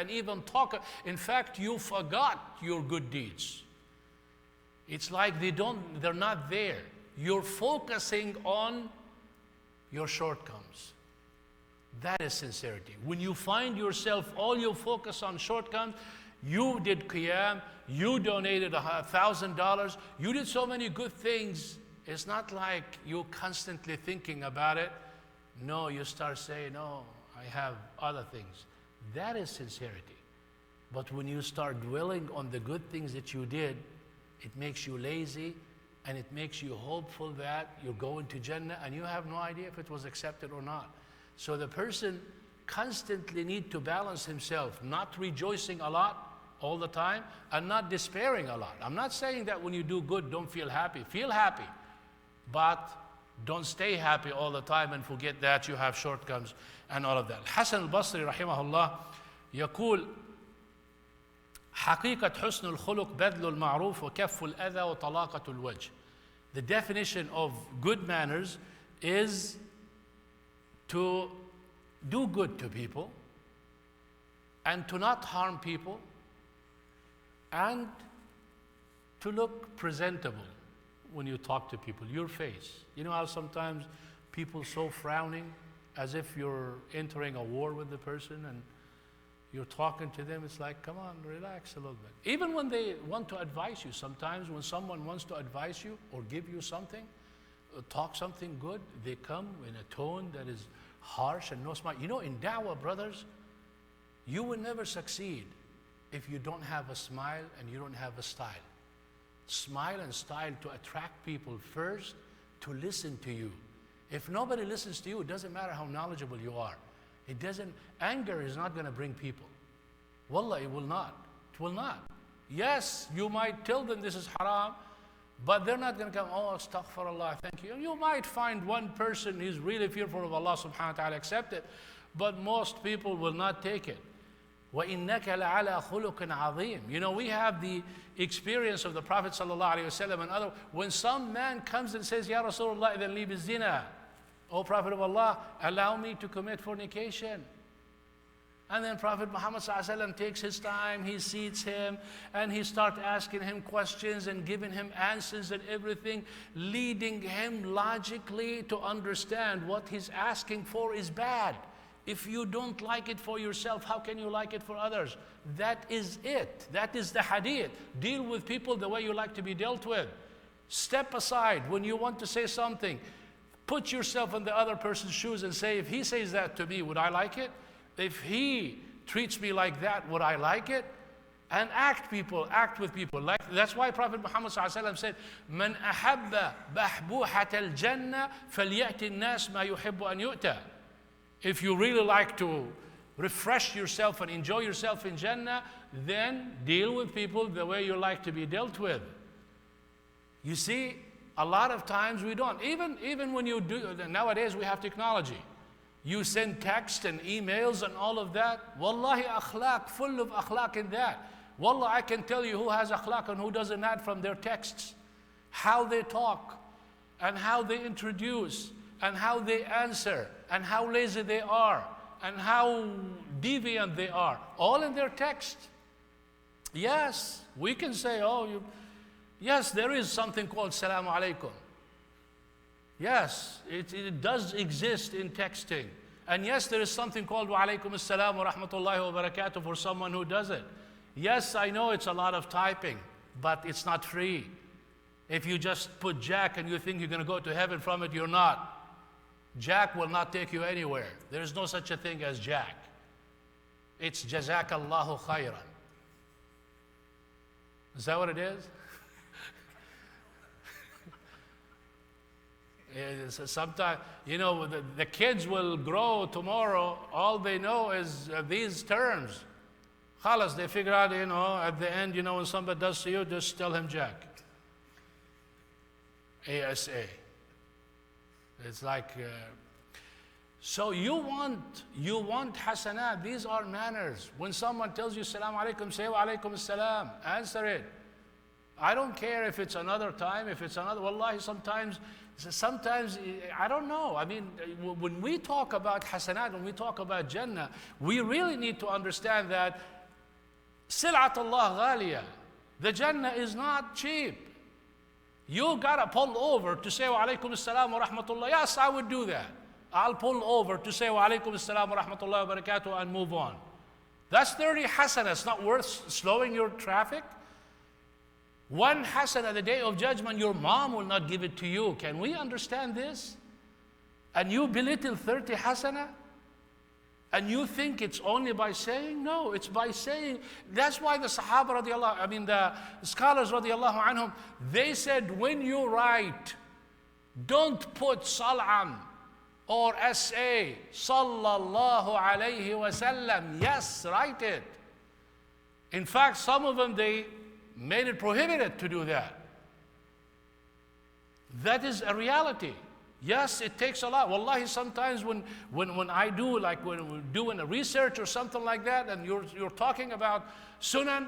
and even talk. In fact, you forgot your good deeds. It's like they're not there. You're focusing on your shortcomos. That is sincerity. When you find yourself, all you focus on shortcomings, you did qiyam, you donated $1,000, you did so many good things. It's not like you're constantly thinking about it. No, you start saying, no, I have other things. That is sincerity. But when you start dwelling on the good things that you did, it makes you lazy, and it makes you hopeful that you're going to Jannah, and you have no idea if it was accepted or not. So the person constantly needs to balance himself, not rejoicing a lot all the time, and not despairing a lot. I'm not saying that when you do good, don't feel happy. Feel happy, but don't stay happy all the time and forget that you have shortcomings and all of that. Hasan al-Basri rahimahullah يقول حقيقة حسن الخلق بذل المعروف وكف الأذى وطلاقة الوجه. The definition of good manners is to do good to people and to not harm people and to look presentable when you talk to people, your face. You know how sometimes people so frowning as if you're entering a war with the person and you're talking to them, it's like, come on, relax a little bit. Even when they want to advise you, sometimes when someone wants to advise you or give you something, talk something good, they come in a tone that is harsh and no smile. You know, in da'wah, brothers, you will never succeed if you don't have a smile and you don't have a style. Smile and style to attract people first, to listen to you. If nobody listens to you, it doesn't matter how knowledgeable you are. Anger is not going to bring people. Wallah, it will not. It will not. Yes, you might tell them this is haram, but they're not going to come, oh, astaghfirullah, thank you. You might find one person who's really fearful of Allah subhanahu wa ta'ala, accept it, but most people will not take it. وَإِنَّكَ لَعَلَى خُلُقٍ عَظِيمٍ. You know, we have the experience of the Prophet sallallahu alaihi wasallam and other. When some man comes and says, Ya Rasulullah, إِذَنْ لِي بِالزِّنَا, O Prophet of Allah, allow me to commit fornication. And then Prophet Muhammad ﷺ takes his time, he seats him, and he starts asking him questions and giving him answers and everything, leading him logically to understand what he's asking for is bad. If you don't like it for yourself, how can you like it for others? That is it. That is the hadith. Deal with people the way you like to be dealt with. Step aside when you want to say something. Put yourself in the other person's shoes and say, if he says that to me, would I like it? If he treats me like that, would I like it? And act with people. That's why Prophet Muhammad ﷺ said, "Man ahabba bahbuhat al-jannah falyati an-nas ma yuhibbu an yu'ta." If you really like to refresh yourself and enjoy yourself in Jannah, then deal with people the way you like to be dealt with. You see, a lot of times we don't. Even when you do, nowadays we have technology. You send text and emails and all of that. Wallahi akhlaq, full of akhlaq in that. Wallah, I can tell you who has akhlaq and who doesn't have from their texts. How they talk and how they introduce and how they answer and how lazy they are and how deviant they are. All in their text. Yes, we can say, yes, there is something called Salaam Alaikum. Yes, it does exist in texting. And yes, there is something called Wa Alaikum Assalam wa Rahmatullahi wa Barakatuh for someone who does it. Yes, I know it's a lot of typing, but it's not free. If you just put Jack and you think you're going to go to heaven from it, you're not. Jack will not take you anywhere. There is no such a thing as Jack. It's Jazakallahu khairan. Is that what it is? Sometimes, you know, the kids will grow tomorrow. All they know is these terms. Khalas, they figure out, you know, at the end, you know, when somebody does to you, just tell him Jack. ASA. It's like, so you want hasanat. These are manners. When someone tells you Salaam Alaikum, say Wa Alaikum Assalam. Answer it. I don't care if it's another time, if it's another, wallahi, sometimes, I don't know. I mean, when we talk about hasanat, when we talk about Jannah, we really need to understand that Sil'at Allah ghaliya. The Jannah is not cheap. You gotta pull over to say wa alaykum assalam wa rahmatullah. Yes, I would do that. I'll pull over to say wa alaykum assalam wa rahmatullah wa barakatuh and move on. That's 30 hasanah. It's not worth slowing your traffic. One hasanah the day of judgment, your mom will not give it to you. Can we understand this? And you belittle 30 hasanah? And you think it's only by saying? No, it's by saying. That's why the Sahaba the scholars radiallahu anhum, they said when you write, don't put salam or S.A. Sallallahu alayhi wasallam. Yes, write it. In fact, some of them, they made it prohibited to do that. That is a reality. Yes, it takes a lot. Wallahi, sometimes when I do, like when we're doing a research or something like that, and you're talking about sunan,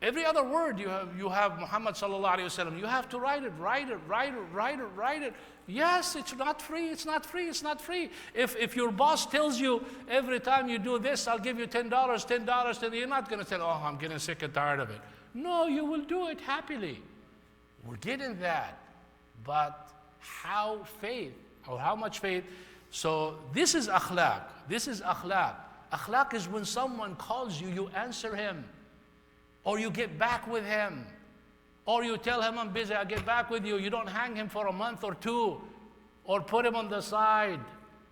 every other word you have Muhammad sallallahu alaihi wasallam. You have to write it. Yes, it's not free. It's not free. It's not free. If your boss tells you every time you do this, I'll give you $10, then you're not going to say, oh, I'm getting sick and tired of it. No, you will do it happily. We're getting that, but how much faith? So this is akhlaq. This is akhlaq. Akhlaq is when someone calls you, you answer him, or you get back with him, or you tell him, I'm busy, I'll get back with you. You don't hang him for a month or two, or put him on the side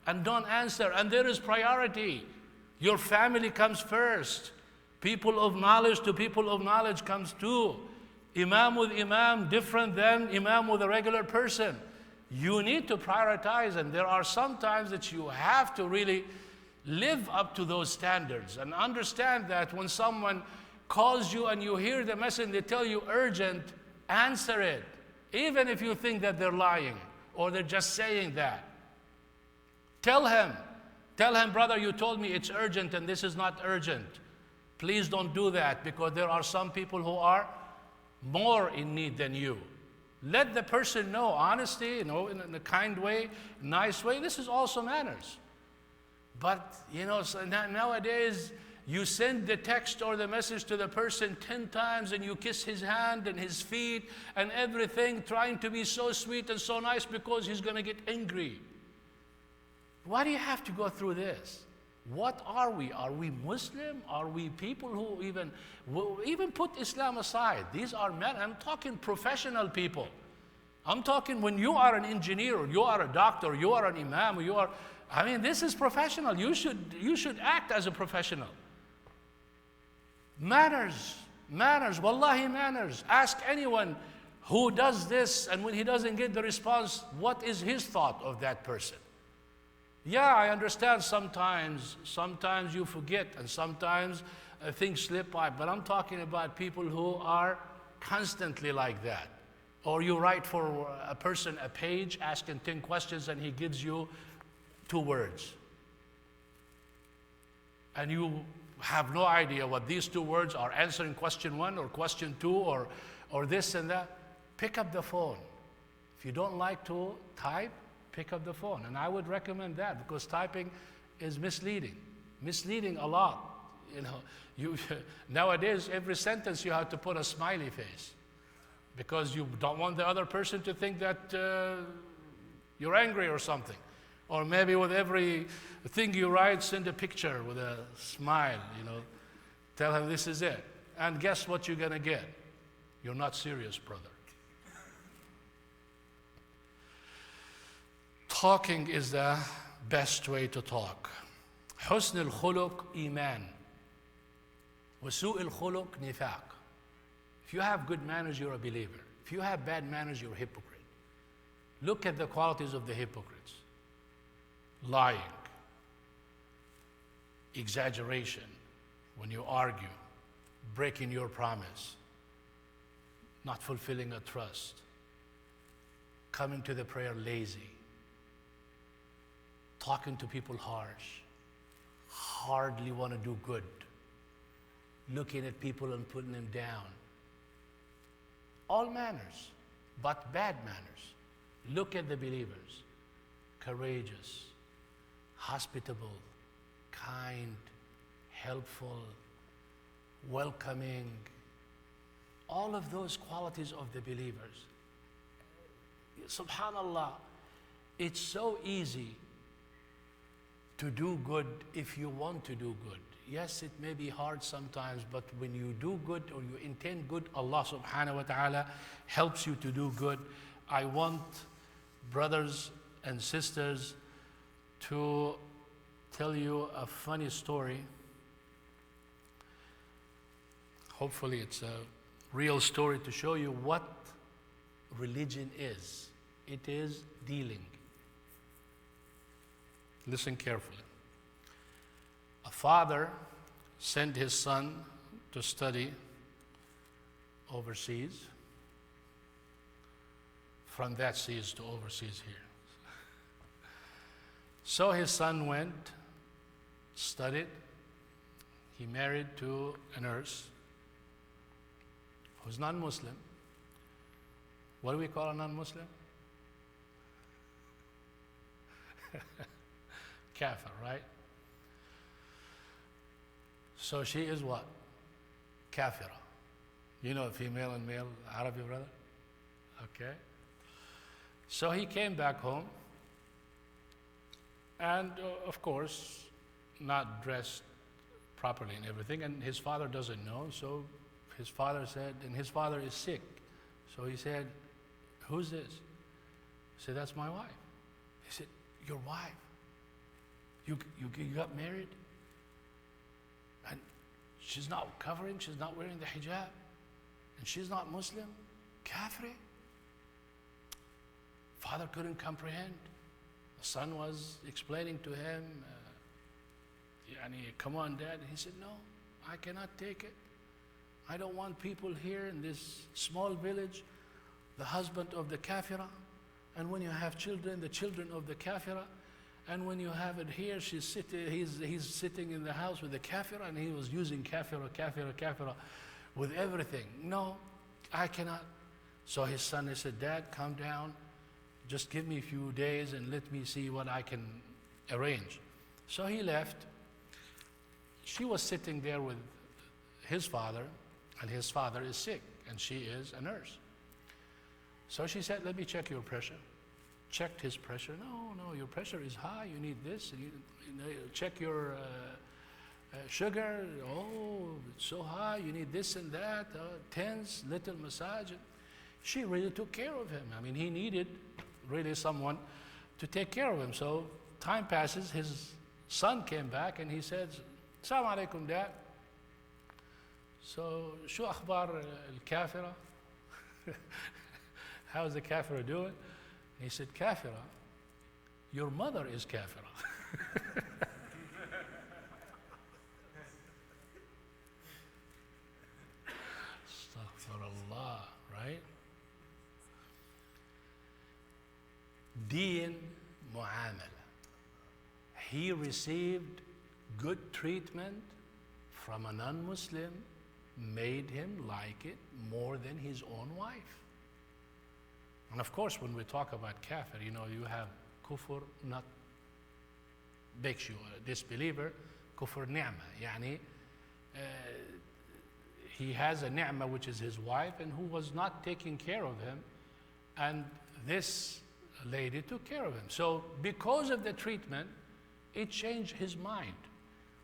and don't answer. And there is priority. Your family comes first. People of knowledge to people of knowledge comes too. Imam with imam, different than imam with a regular person. You need to prioritize, and there are some times that you have to really live up to those standards and understand that when someone calls you and you hear the message, they tell you urgent, answer it. Even if you think that they're lying or they're just saying that. Tell him, brother, you told me it's urgent and this is not urgent. Please don't do that, because there are some people who are more in need than you. Let the person know, honesty, in a kind way, nice way. This is also manners. But, so nowadays, you send the text or the message to the person 10 times and you kiss his hand and his feet and everything, trying to be so sweet and so nice because he's going to get angry. Why do you have to go through this? What are we? Are we Muslim? Are we people who even put Islam aside? These are men. I'm talking professional people. I'm talking when you are an engineer, or you are a doctor, or you are an imam, this is professional. You should act as a professional. Manners, wallahi manners. Ask anyone who does this, and when he doesn't get the response, what is his thought of that person? Yeah, I understand sometimes you forget, and sometimes things slip by, but I'm talking about people who are constantly like that. Or you write for a person a page asking 10 questions and he gives you 2 words. And you have no idea what these 2 words are answering question 1 or question 2 or this and that. Pick up the phone. If you don't like to type, pick up the phone. And I would recommend that, because typing is misleading a lot. Nowadays, every sentence you have to put a smiley face, because you don't want the other person to think that you're angry or something. Or maybe with every thing you write, send a picture with a smile, Tell him this is it. And guess what you're going to get? You're not serious, brother. Talking is the best way to talk. حسن الخلق إيمان وسوء الخلق نفاق. If you have good manners, you're a believer. If you have bad manners, you're a hypocrite. Look at the qualities of the hypocrites. Lying, exaggeration when you argue, breaking your promise, not fulfilling a trust, coming to the prayer lazy, talking to people harsh, hardly want to do good, looking at people and putting them down. all manners, but bad manners. Look at the believers. Courageous, hospitable, kind, helpful, welcoming. All of those qualities of the believers. Subhanallah, it's so easy to do good if you want to do good. Yes, it may be hard sometimes, but when you do good or you intend good, Allah subhanahu wa ta'ala helps you to do good. I want brothers and sisters to tell you a funny story. Hopefully it's a real story to show you what religion is. It is dealing. Listen carefully. A father sent his son to study overseas. From that seas to overseas here. So his son went, studied. He married to a nurse who's non-Muslim. What do we call a non-Muslim? Kafir, right? So she is what? Kafira. You know female and male Arabic, brother? Okay. So he came back home and of course not dressed properly and everything, and his father doesn't know, so his father said, and his father is sick, so he said, who's this? He said, that's my wife. He said, your wife? You got married? And she's not covering, she's not wearing the hijab, and she's not Muslim? Kafri? Father couldn't comprehend. The son was explaining to him, come on, Dad. And he said, no, I cannot take it. I don't want people here in this small village, the husband of the kafira, and when you have children, the children of the kafira, and when you have it here, he's sitting in the house with the kafira, and he was using kafira with everything. No, I cannot. So his son, he said, Dad, calm down. Just give me a few days and let me see what I can arrange. So he left. She was sitting there with his father, and his father is sick, and she is a nurse. So she said, let me check your pressure. Checked his pressure. No, your pressure is high. You need this. And you check your sugar. Oh, it's so high. You need this and that. Tense, little massage. She really took care of him. He needed really someone to take care of him. So time passes. His son came back and he said, Assalamu alaikum, Dad. So, شو أخبار الكافرة? How's the kafira doing? He said, Kafira, your mother is kafira. Astaghfirullah, right? Deen mu'amala. He received good treatment from a non-Muslim, made him like it more than his own wife. And of course, when we talk about kafir, you have kufr, not makes you a disbeliever, kufr ni'mah. He has a ni'mah, which is his wife, and who was not taking care of him, and this lady took care of him. So because of the treatment, it changed his mind.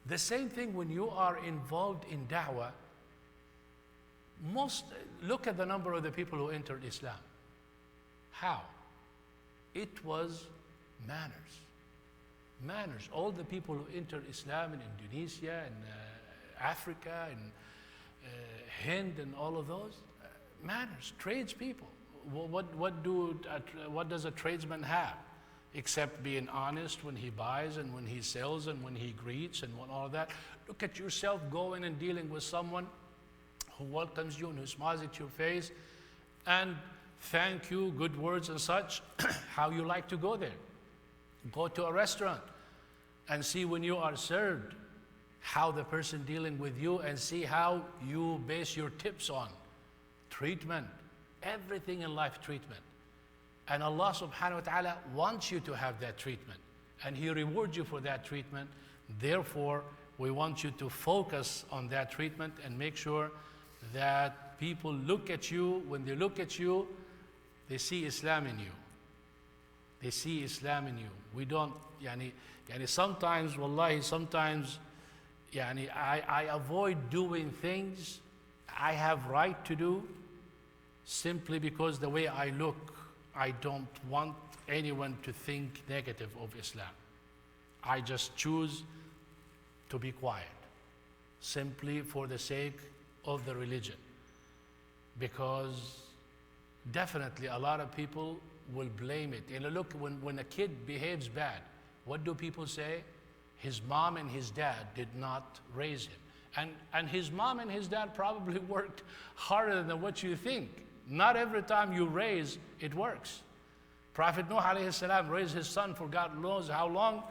The same thing when you are involved in da'wah. Look at the number of the people who entered Islam. How? It was manners. Manners. All the people who entered Islam in Indonesia and Africa and Hind and all of those, manners, tradespeople. What does a tradesman have? Except being honest when he buys and when he sells and when he greets and all of that. Look at yourself going and dealing with someone who welcomes you and who smiles at your face and thank you, good words and such, how you like to go there. Go to a restaurant and see when you are served how the person dealing with you, and see how you base your tips on treatment, everything in life treatment. And Allah subhanahu wa ta'ala wants you to have that treatment. And He rewards you for that treatment. Therefore, we want you to focus on that treatment and make sure that people look at you. When they look at you, they see Islam in you. They see Islam in you. We don't, sometimes, wallahi, sometimes, I avoid doing things I have right to do simply because the way I look, I don't want anyone to think negative of Islam. I just choose to be quiet, simply for the sake of the religion. Because definitely a lot of people will blame it. And look, when a kid behaves bad, what do people say? His mom and his dad did not raise him. And his mom and his dad probably worked harder than what you think. Not every time you raise, it works. Prophet Nuh alayhi salam raised his son for God knows how long,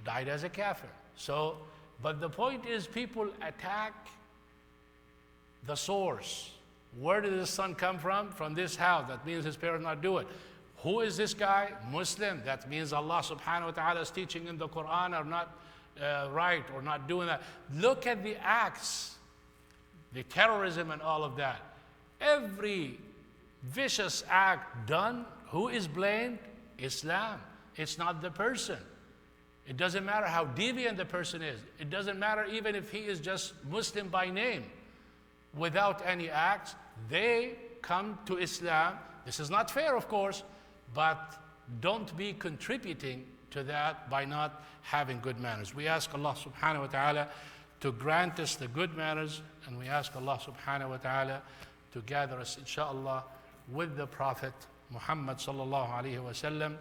died as a kafir. So, but the point is, people attack the source. Where did the son come from? From this house. That means his parents not do it. Who is this guy? Muslim. That means Allah subhanahu wa ta'ala's teaching in the Quran are not right, or not doing that. Look at the acts, the terrorism and all of that. Every vicious act done, who is blamed? Islam. It's not the person. It doesn't matter how deviant the person is. It doesn't matter even if he is just Muslim by name. Without any acts, they come to Islam. This is not fair, of course, but don't be contributing to that by not having good manners. We ask Allah subhanahu wa ta'ala to grant us the good manners, and we ask Allah subhanahu wa ta'ala to gather us, inshallah, with the Prophet Muhammad sallallahu alayhi wa sallam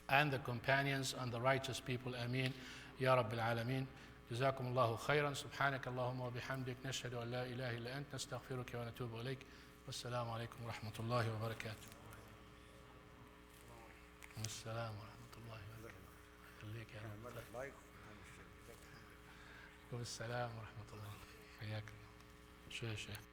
and the companions and the righteous people. Ameen. Ya Rabbil Alameen. جزاكم الله خيرا. سبحانك اللهم وبحمدك نشهد أن لا إله إلا أنت نستغفرك ونتوب إليك. والسلام عليكم ورحمة الله وبركاته. السلام ورحمة الله وبركاته. خليك يا رب. والسلام ورحمة الله. حياك. شو يا شيخ.